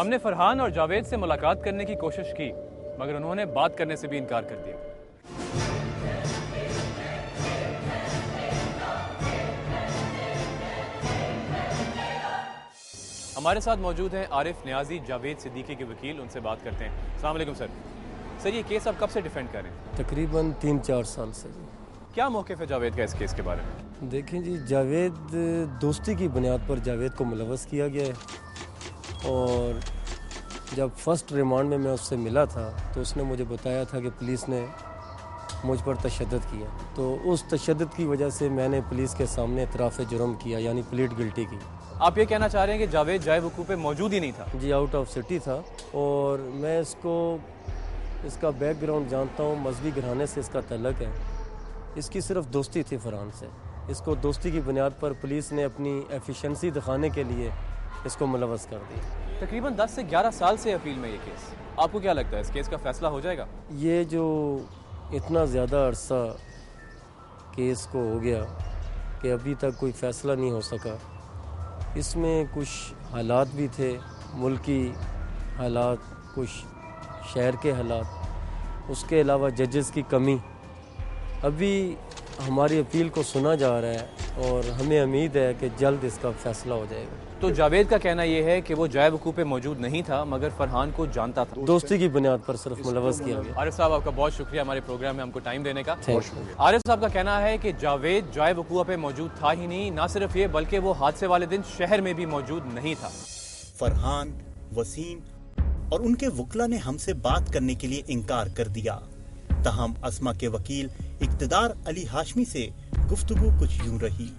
हमने फरहान और जावेद से मुलाकात करने की कोशिश की, मगर उन्होंने बात करने से भी इनकार कर दिया। हमारे साथ मौजूद हैं आरिफ न्याजी, जावेद सिद्दीकी के वकील। उनसे बात करते हैं। अस्सलाम वालेकुम सर। सर, ये केस आप कब से डिफेंड कर रहे हैं? तकरीबन 3-4 साल से जी। क्या मौक़िफ़ है जावेद का इस केस के बारे में? देखें जी, जावेद दोस्ती की बुनियाद पर जावेद को मुलव्वस किया गया है, और जब फर्स्ट रिमांड में मैं उससे मिला था तो उसने मुझे बताया था कि पुलिस ने मुझ पर तशद्दुद किया, तो उस तशद्दुद की वजह से मैंने पुलिस के सामने इतराफ़ जुर्म किया, यानी प्लीड गिल्टी की। आप ये कहना चाह रहे हैं कि जावेद जाए वकूफ़ पे मौजूद ही नहीं था? जी, आउट ऑफ सिटी था, और मैं इसका बैकग्राउंड जानता हूँ, मजहबी घराने से इसका तल्लुक़ है। इसकी सिर्फ दोस्ती थी फरहान से। इसको दोस्ती की बुनियाद पर पुलिस ने अपनी एफिशिएंसी दिखाने के लिए इसको मुलव्वस कर दिया। तकरीबन 10 से 11 साल से अपील में ये केस। आपको क्या लगता है इस केस का फैसला हो जाएगा? ये जो इतना ज़्यादा अरसा केस को हो गया कि अभी तक कोई फ़ैसला नहीं हो सका, इसमें कुछ हालात भी थे, मुल्की हालात, कुछ शहर के हालात, उसके अलावा जजेस की कमी। अभी हमारी अपील को सुना जा रहा है और हमें उम्मीद है कि जल्द इसका फैसला हो जाएगा। तो जावेद का कहना यह है कि वो जाए वकूफ़ पे मौजूद नहीं था, मगर फरहान को जानता था। दोस्ती की बुनियाद पर सिर्फ मुलव्वस किया गया। आरिफ साहब, आपका बहुत शुक्रिया हमारे प्रोग्राम में हमको टाइम देने का। आरिफ साहब का कहना है कि जावेद जाए वकूफ़ पे मौजूद था ही नहीं, ना सिर्फ ये बल्कि वो हादसे वाले दिन शहर में भी मौजूद नहीं था। फरहान, वसीम और उनके वकला ने हमसे बात करने के लिए इनकार कर दिया। तहम अस्मा के वकील इक़्तिदार अली हाशमी से गुफ्तगू कुछ यूं रही।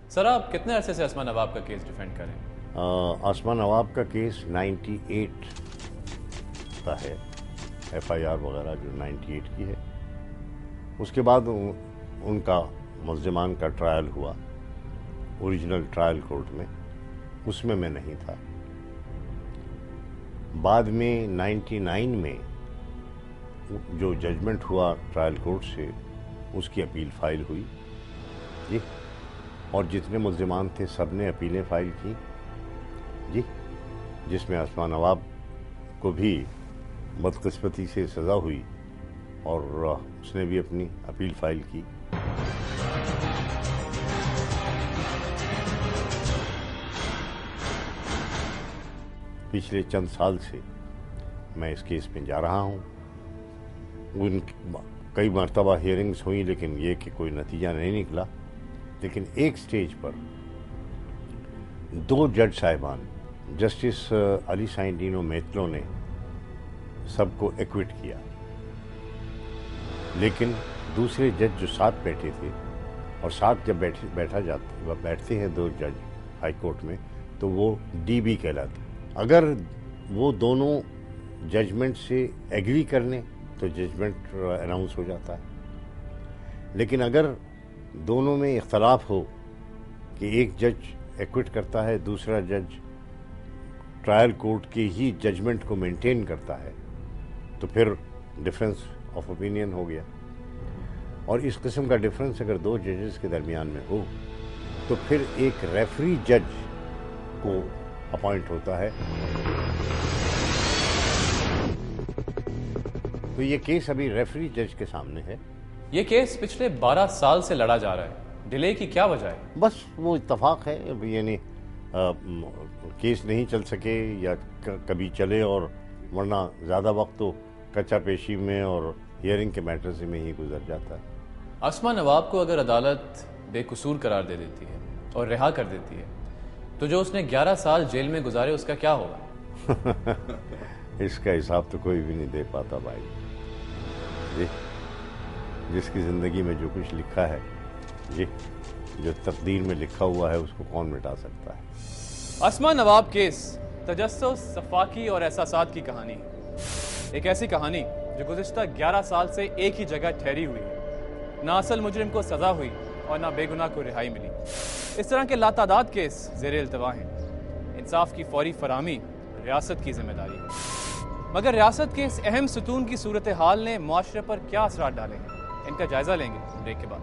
सर, आप कितने अरसे से अस्मा नवाब का केस डिफेंड करें? अस्मा नवाब का केस 98 का है, FIR वगैरह जो 98 की है। उसके बाद उनका मुल्ज़िमान का ट्रायल हुआ ओरिजिनल ट्रायल कोर्ट में, उसमें मैं नहीं था। बाद में 99 में जो जजमेंट हुआ ट्रायल कोर्ट से, उसकी अपील फाइल हुई जी, और जितने मुल्ज़िमान थे सब ने अपीलें फ़ाइल की जी, जिसमें अस्मा नवाब को भी बदकिस्मती से सज़ा हुई और उसने भी अपनी अपील फ़ाइल की। पिछले चंद साल से मैं इस केस में जा रहा हूँ। कई मरतबा हियरिंग्स हुई, लेकिन ये कि कोई नतीजा नहीं निकला। लेकिन एक स्टेज पर 2 जज साहिबान, जस्टिस अली साइंडिनो मेतलो ने सबको एक्विट किया, लेकिन दूसरे जज जो साथ बैठे थे, और साथ जब बैठते हैं 2 जज हाई कोर्ट में, तो वो DB कहलाते। अगर वो दोनों जजमेंट से एग्री कर लें तो जजमेंट अनाउंस हो जाता है, लेकिन अगर दोनों में इख्तलाफ हो कि एक जज एक्विट करता है, दूसरा जज ट्रायल कोर्ट के ही जजमेंट को मेंटेन करता है, तो फिर डिफरेंस ऑफ ओपिनियन हो गया। और इस किस्म का डिफरेंस अगर 2 जजेस के दरमियान में हो, तो फिर एक रेफरी जज को अपॉइंट होता है। तो ये केस अभी रेफरी जज के सामने है। ये केस पिछले 12 साल से लड़ा जा रहा है, डिले की क्या वजह है? बस वो इत्तफाक है, यानी केस नहीं चल सके या कभी चले, और वरना ज़्यादा वक्त तो कच्चा पेशी में और हियरिंग के मैटर से में ही गुजर जाता है। अस्मा नवाब को अगर अदालत बेकसूर करार दे देती है और रिहा कर देती है, तो जो उसने 11 साल जेल में गुजारे उसका क्या होगा? इसका हिसाब तो कोई भी नहीं दे पाता भाई जी। जिसकी ज़िंदगी में जो कुछ लिखा है जी, जो तकदीर में लिखा हुआ है, उसको कौन मिटा सकता है। अस्मा नवाब केस तजस्सुस, सफाकी और एहसासात की कहानी, एक ऐसी कहानी जो गुज़िश्ता 11 साल से एक ही जगह ठहरी हुई है। ना असल मुजरिम को सज़ा हुई और ना बेगुनाह को रिहाई मिली। इस तरह के लातादाद केस ज़ेरे इल्तवा हैं। इंसाफ की फौरी फराहमी रियासत की जिम्मेदारी है, मगर रियासत के इस अहम सतून की सूरत हाल ने मुआशरे पर क्या असरात डाले हैं, इनका जायज़ा लेंगे ब्रेक के बाद।